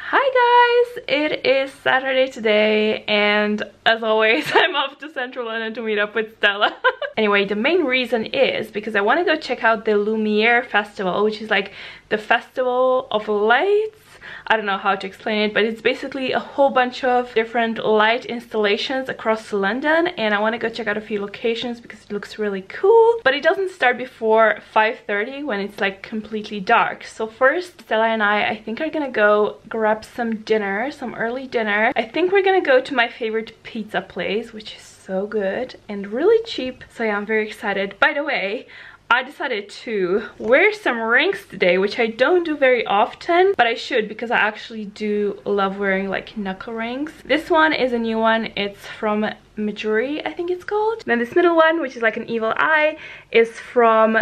Hi guys, it is Saturday today and as always I'm off to Central London to meet up with Stella. Anyway, the main reason is because I want to go check out the Lumiere festival, which is like the festival of lights. I don't know how to explain it, but it's basically a whole bunch of different light installations across London, and I want to go check out a few locations because it looks really cool. But it doesn't start before 5:30 when it's like completely dark. So first, Stella and I think are gonna go grab some dinner, some early dinner. I think we're gonna go to my favorite pizza place, which is so good and really cheap. So yeah, I'm very excited. By the way, I decided to wear some rings today, which I don't do very often, but I should because I actually do love wearing like knuckle rings. This one is a new one. It's from Majuri, I think it's called. Then this middle one, which is like an evil eye, is from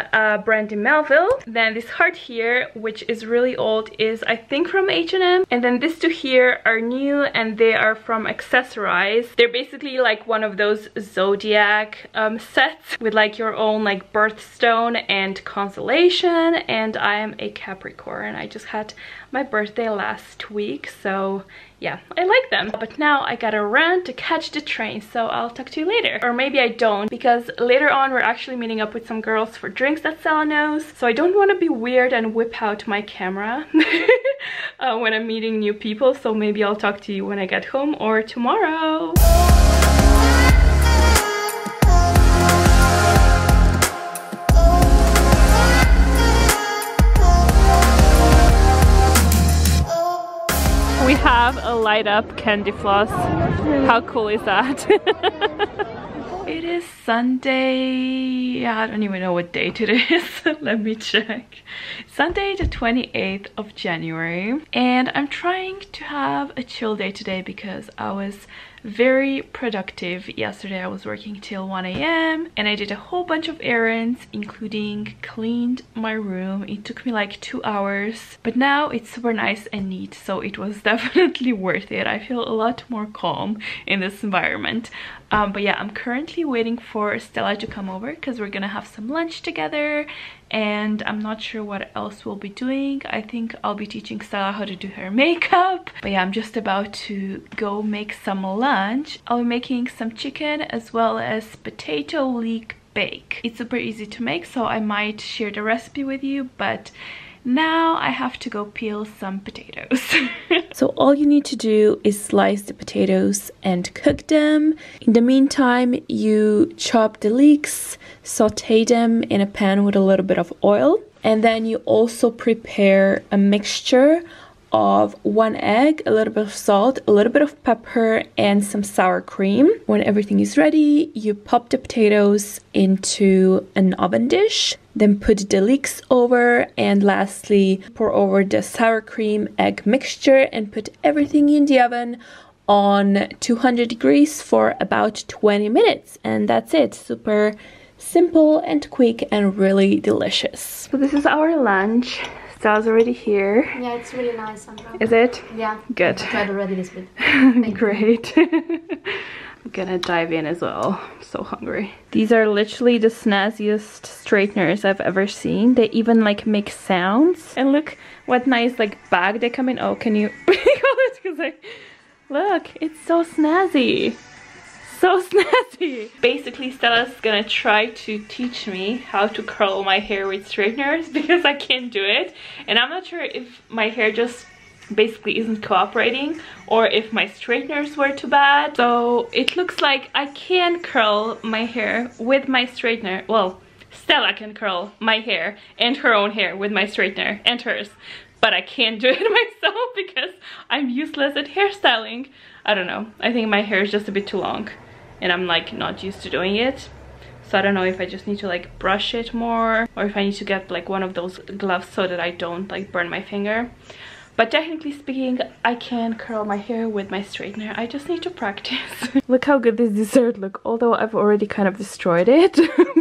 Brandy Melville. Then this heart here, which is really old, is I think from H&M. And then these two here are new and they are from Accessorize. They're basically like one of those zodiac sets with like your own like birthstone and constellation. And I am a Capricorn. I just had my birthday last week, so yeah, I like them. But now I gotta run to catch the train, so I'll talk to you later. Or maybe I don't, because later on we're actually meeting up with some girls for drinks that Stella knows. So I don't want to be weird and whip out my camera when I'm meeting new people. So maybe I'll talk to you when I get home or tomorrow. We have a light up candy floss. How cool is that? It is Sunday. Yeah, I don't even know what date it is. Let me check. Sunday the 28th of January. And I'm trying to have a chill day today because I was very productive yesterday. I was working till 1 AM and I did a whole bunch of errands, including cleaned my room. It took me like 2 hours, but now it's super nice and neat, so it was definitely worth it. I feel a lot more calm in this environment. But yeah, I'm currently waiting for Stella to come over because we're gonna have some lunch together, and I'm not sure what else we'll be doing. I think I'll be teaching Stella how to do her makeup. But yeah, I'm just about to go make some lunch. I'll be making some chicken as well as potato leek bake. It's super easy to make, so I might share the recipe with you, but now I have to go peel some potatoes. So all you need to do is slice the potatoes and cook them. In the meantime, you chop the leeks, saute them in a pan with a little bit of oil, and then you also prepare a mixture of 1 egg, a little bit of salt, a little bit of pepper, and some sour cream. When everything is ready, you pop the potatoes into an oven dish, then put the leeks over, and lastly pour over the sour cream egg mixture and put everything in the oven on 200 degrees for about 20 minutes. And that's it. Super simple and quick and really delicious. So this is our lunch. Stella's already here. Yeah, it's really nice, Sandra. Is it? Yeah. Good. I tried already this bit. Great. I'm gonna dive in as well. I'm so hungry. These are literally the snazziest straighteners I've ever seen. They even like make sounds. And look what nice like bag they come in. Oh, can you look, it's so snazzy. So snazzy. Basically, Stella's gonna try to teach me how to curl my hair with straighteners because I can't do it. And I'm not sure if my hair just basically isn't cooperating or if my straighteners were too bad. So it looks like I can curl my hair with my straightener. Well, Stella can curl my hair and her own hair with my straightener and hers. But I can't do it myself because I'm useless at hairstyling. I don't know. I think my hair is just a bit too long and I'm like not used to doing it. So I don't know if I just need to like brush it more or if I need to get like one of those gloves so that I don't like burn my finger. But technically speaking, I can curl my hair with my straightener. I just need to practice. Look how good this dessert looks, although I've already kind of destroyed it.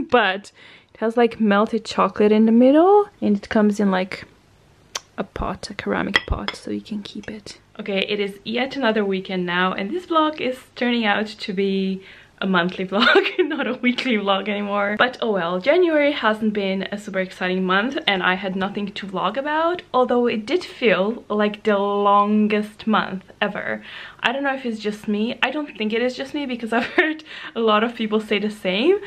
But it has like melted chocolate in the middle and it comes in like a pot, a ceramic pot, so you can keep it. Okay, it is yet another weekend now and this vlog is turning out to be a monthly vlog, not a weekly vlog anymore. But oh well, January hasn't been a super exciting month and I had nothing to vlog about, although it did feel like the longest month ever. I don't know if it's just me. I don't think it is just me because I've heard a lot of people say the same,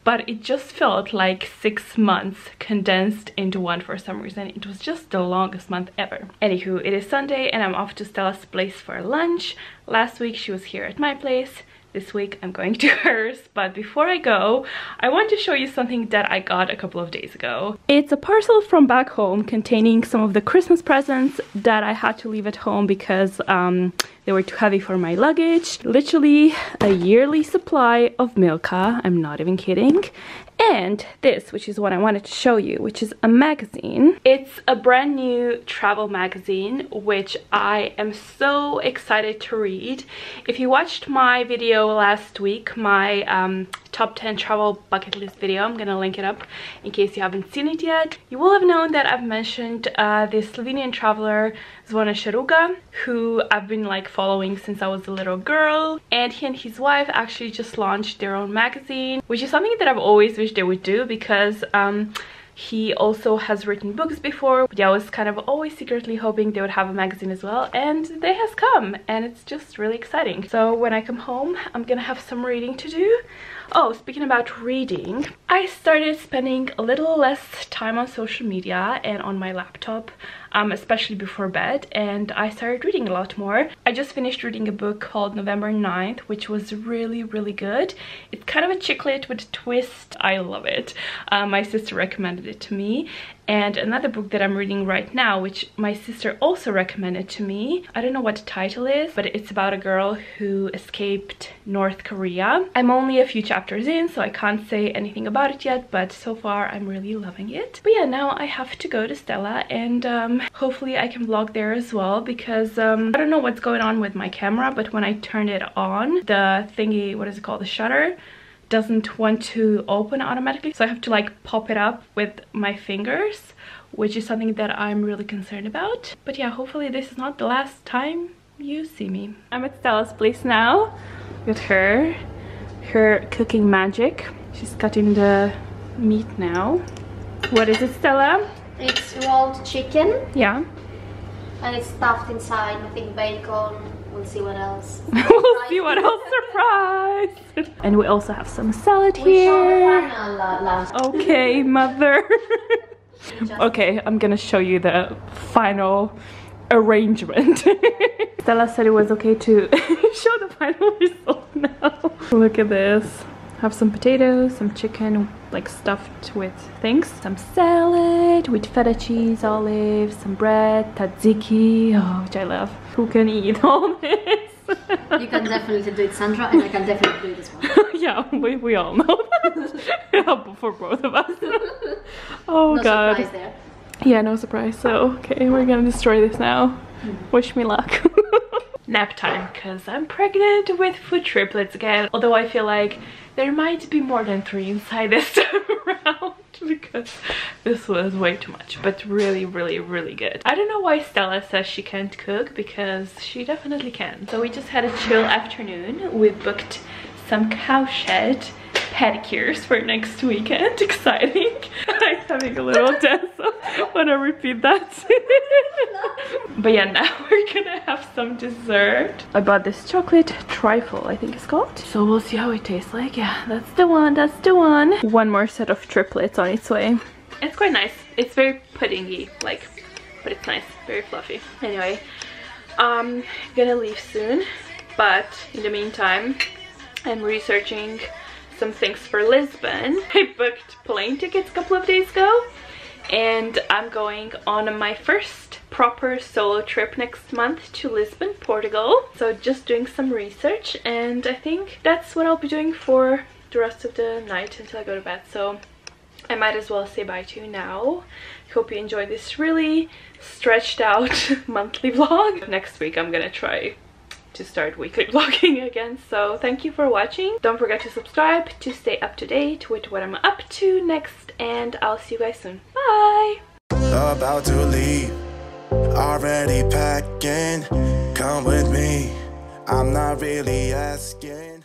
but it just felt like 6 months condensed into one for some reason. It was just the longest month ever. Anywho, it is Sunday and I'm off to Stella's place for lunch. Last week she was here at my place. This week I'm going to hers, but before I go, I want to show you something that I got a couple of days ago. It's a parcel from back home containing some of the Christmas presents that I had to leave at home because they were too heavy for my luggage. Literally a yearly supply of Milka, I'm not even kidding. And this, which is what I wanted to show you, which is a magazine. It's a brand new travel magazine, which I am so excited to read. If you watched my video last week, my top 10 travel bucket list video, I'm gonna link it up in case you haven't seen it yet. You will have known that I've mentioned this Slovenian traveler, Zvone Šeruga, who I've been like following since I was a little girl, and he and his wife actually just launched their own magazine, which is something that I've always wished they would do because he also has written books before. But yeah, I was kind of always secretly hoping they would have a magazine as well, and they has come, and it's just really exciting. So when I come home, I'm gonna have some reading to do. Oh, speaking about reading, I started spending a little less time on social media and on my laptop, especially before bed, and I started reading a lot more. I just finished reading a book called November 9th, which was really, really good. It's kind of a chick lit with a twist. I love it. My sister recommended it to me. And another book that I'm reading right now, which my sister also recommended to me, I don't know what the title is, but it's about a girl who escaped North Korea. I'm only a few chapters in, so I can't say anything about it yet, but so far I'm really loving it. But yeah, now I have to go to Stella, and hopefully I can vlog there as well, because I don't know what's going on with my camera, but when I turned it on, the thingy, what is it called, the shutter, doesn't want to open automatically, so I have to like pop it up with my fingers, which is something that I'm really concerned about. But yeah, hopefully this is not the last time you see me. I'm at Stella's place now with her cooking magic. She's cutting the meat now. What is it, Stella? It's rolled chicken. Yeah. And it's stuffed inside, I think, bacon. We'll see what else. We'll see what else. Surprise! And we also have some salad here. Okay, mother. Okay, I'm gonna show you the final arrangement. Stella said it was okay to show the final result now. Look at this. Have some potatoes, some chicken like stuffed with things, some salad with feta cheese, olives, some bread, tzatziki, oh, which I love. Who can eat all this? You can definitely do it, Sandra, and I can definitely do this one. Yeah, we all know that. For both of us. Oh no god. Surprise there. Yeah, no surprise. So, okay, we're gonna destroy this now. Wish me luck. Nap time, because I'm pregnant with food triplets again. Although I feel like there might be more than 3 inside this time around, because this was way too much, but really, really, really good. I don't know why Stella says she can't cook, because she definitely can. So we just had a chill afternoon. We booked some cowshed pedicures for next weekend. Exciting. I'm having a little dance when I repeat that. But yeah, now we're gonna have some dessert. I bought this chocolate trifle, I think it's called. So we'll see how it tastes like. Yeah, that's the one, that's the one. One more set of triplets on its way. It's quite nice. It's very puddingy, like, but it's nice, very fluffy. Anyway, I'm gonna leave soon, but in the meantime, I'm researching some things for Lisbon. I booked plane tickets a couple of days ago, and I'm going on my first proper solo trip next month to Lisbon, Portugal. So just doing some research, and I think that's what I'll be doing for the rest of the night until I go to bed. So I might as well say bye to you now. Hope you enjoyed this really stretched out monthly vlog. Next week I'm gonna try to start weekly vlogging again. So thank you for watching. Don't forget to subscribe to stay up to date with what I'm up to next, and I'll see you guys soon. Bye! About to leave, already packing. Come with me, I'm not really asking.